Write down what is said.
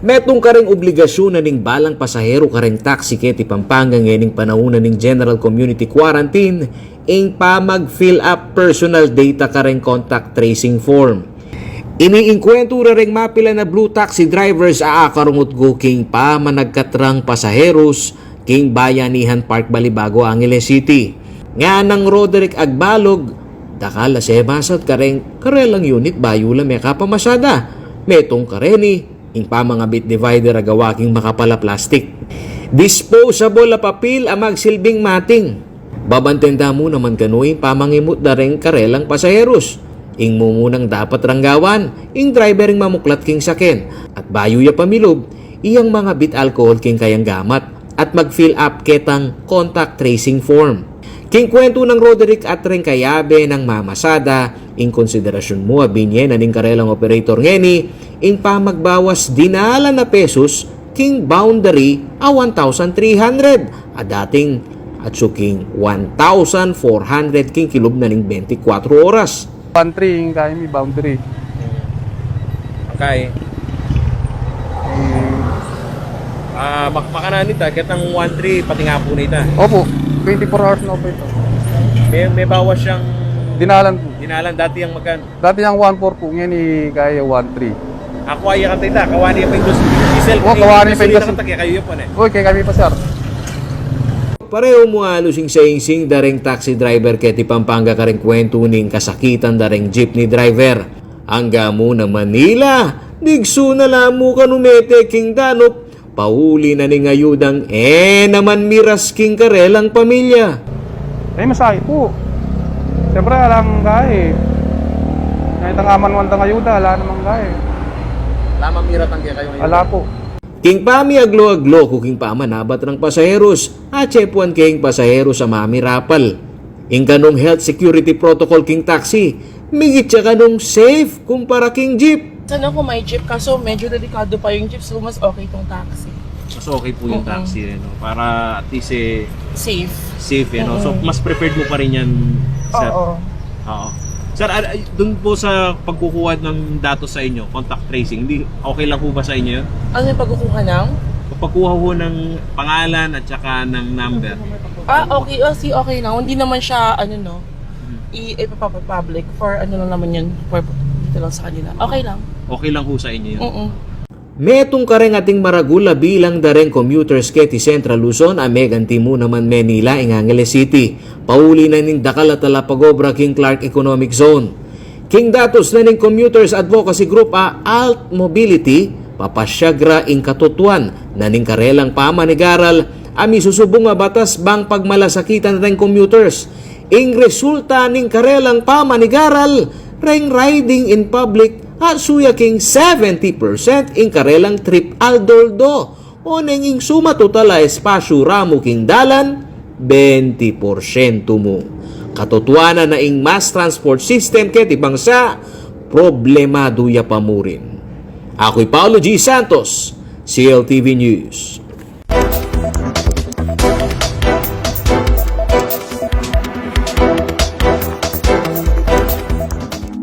Metong kareng obligasyon na ning balang pasahero kareng taxi keti Pampanga nganing panahon ning General Community Quarantine ing pa mag-fill up personal data kareng contact tracing form. Iniinkwento ring mapila na blue taxi drivers aakarungot go king pa managkatrang pasaheros king Bayanihan Park Balibago, Angeles City. Nga nang Roderick Agbalog, dakala sebasat kareng karelang unit bayula may kapamasada. Metong kareni ing pa mga bit divider agawaking makapala plastic. Disposable na papel ang magsilbing mating. Babantenda mo naman kanoy pamangimot na rin karelang pasaheros. Ing mumunang dapat ranggawan, ing driver ing mamuklat king saken. At bayo ya pamilob, iyang mga bit alcohol king kayang gamat at mag-fill up ketang contact tracing form. King kwento ng Roderick at rin kayabe ng mamasada, ing konsiderasyon mo abinye na ning karelang operator ngeni, ing pa magbawas dinala na pesos, king boundary a 1,300, a dating at suking 1,400 king kilob na ning 24 oras. 1,300 kaya may boundary. Okay. Makanan nita, kitang 1,300 pati nga po nita. Opo, 24 hours na operate. May bawas siyang Dinalan po. dinalan dati yung magkan. Dati yung 1,400 po, ngayon kaya 1,300. Ako ay kan tita, kawani pa yung diesel. Oo, kawani pa yung diesel. Kayo yun po na. Uy, kaya kami pa sir. Pareho mo alusing sa ingsing dareng taxi driver keti Pampanga kareng kwento ning kasakitan dareng jeepney driver. Hangga mo na Manila, digso na lamo kanumete king danop, pauli na ning ayudang naman miras king karelang pamilya. Ay, masahe po. Siyempre, alam kaya eh. Ngayon tangaman wantang ayuda, ala namang kaya eh. Lamang miratang kaya kayo ngayon. Ala po. King pami aglo-aglo kuking pamanabat ng pasaheros at chepuan king pasahero sa mami rapal. Ing kanong health security protocol king taxi, migit siya kanong safe kumpara king jeep. Sana ko may jeep kaso medyo delikado pa yung jeep so mas okay tong taxi. Mas okay po yung taxi, no? Para at least Safe, no? So, mas preferred mo pa rin yan, sir. Oo. Oo. Sir, dun po sa pagkukuha ng datos sa inyo, contact tracing, hindi okay lang po ba sa inyo yun? Ano yung pagkukuha ng? Pagkuha po ng pangalan at saka ng number. Okay. Okay lang. Hindi naman siya, ipapapublic for ano lang naman yun. For dito lang sa kanila. Okay lang. Okay lang po sa inyo yun? Metong kareng ating maragula bilang dareng commuters keti Central Luzon a meganti mo naman Manila ing Angeles City. Pauli na ning dakala talapagobra king Clark Economic Zone. King datos na ning Commuters Advocacy Group a Alt Mobility papasyagra ing katutuan na ning karelang pamanigaral ami susubong nga batas bang pagmalasakitan ng commuters. Ing resulta ning karelang pamanigaral ring riding in public at suya king 70% ing karelang trip aldoldo o nanging suma total a espasyo ramo king dalan 20% mo. Katotohanan na ing mass transport system keti bangsa problemado ya pamurin. Ako'y Paulo G. Santos, CLTV News.